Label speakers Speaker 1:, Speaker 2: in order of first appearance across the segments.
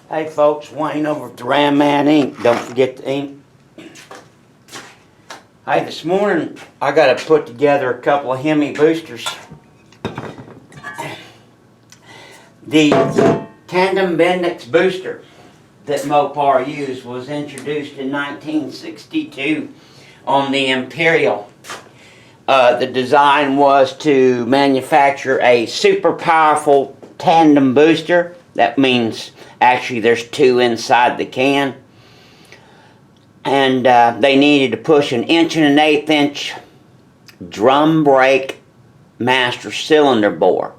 Speaker 1: Hey folks, Wayne over at the Ram Man Ink. Don't forget the ink. Hey, this morning I got to put together a couple of Hemi boosters. The Tandem Bendix booster that Mopar used was introduced in 1962 on the Imperial. The design was to manufacture a super powerful tandem booster. That means actually there's two inside the can. And they needed to push an 1 1/8" drum brake master cylinder bore.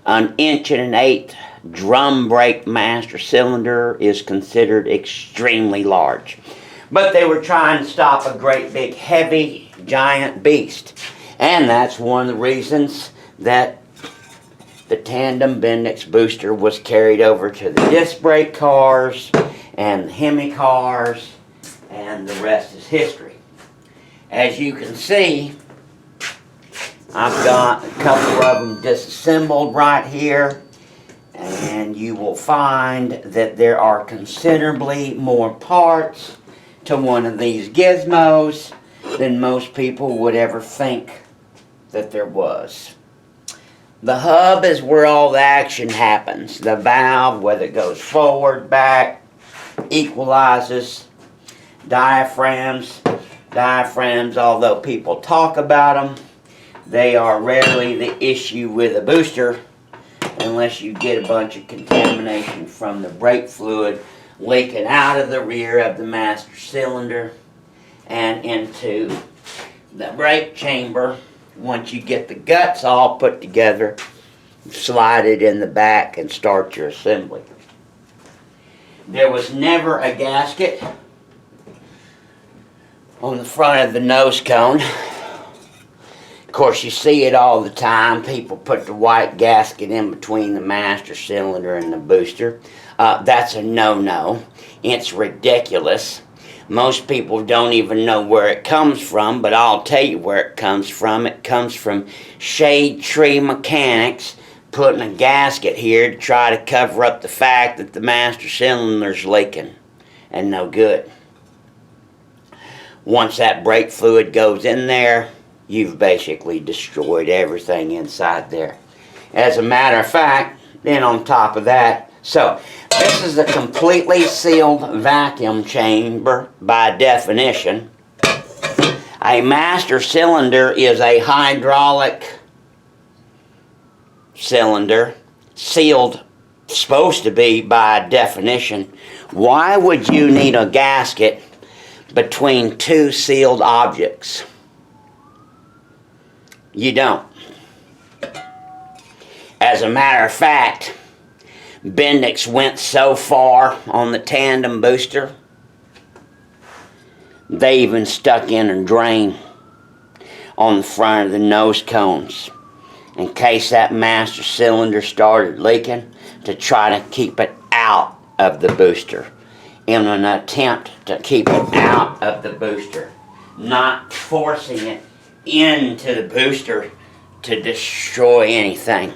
Speaker 1: An 1 1/8" drum brake master cylinder is considered extremely large. But they were trying to stop a great big heavy giant beast. And that's one of the reasons that the Tandem Bendix booster was carried over to the disc brake cars and the Hemi cars, and the rest is history. As you can see, I've got a couple of them disassembled right here, and you will find that there are considerably more parts to one of these gizmos than most people would ever think that there was. The hub is where all the action happens. The valve, whether it goes forward, back, equalizes. Diaphragms, although people talk about them, they are rarely the issue with a booster unless you get a bunch of contamination from the brake fluid leaking out of the rear of the master cylinder and into the brake chamber. Once you get the guts all put together, slide it in the back and start your assembly. There was never a gasket on the front of the nose cone. Of course, you see it all the time. People put the white gasket in between the master cylinder and the booster. That's a no-no. It's ridiculous. Most people don't even know where it comes from, but I'll tell you where it comes from. It comes from shade tree mechanics putting a gasket here to try to cover up the fact that the master cylinder's leaking and no good. Once that brake fluid goes in there, you've basically destroyed everything inside there. As a matter of fact, then on top of that, so this is a completely sealed vacuum chamber by definition. A master cylinder is a hydraulic cylinder, sealed, supposed to be by definition. Why would you need a gasket between two sealed objects? You don't. As a matter of fact, Bendix went so far on the tandem booster, they even stuck in a drain on the front of the nose cones in case that master cylinder started leaking, to try to keep it out of the booster, in an attempt to keep it out of the booster, not forcing it into the booster to destroy anything.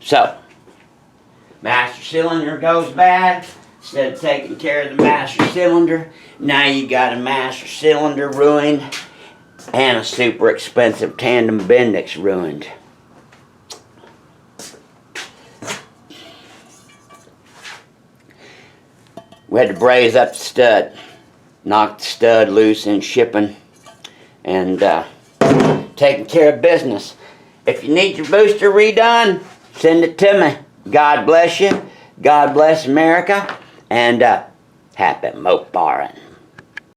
Speaker 1: So, master cylinder goes bad. Instead of taking care of the master cylinder, now you got a master cylinder ruined and a super expensive Tandem Bendix ruined. We had to braze up the stud, knock the stud loose in shipping, and taking care of business. If you need your booster redone, send it to me. God bless you. God bless America. And happy Moparing.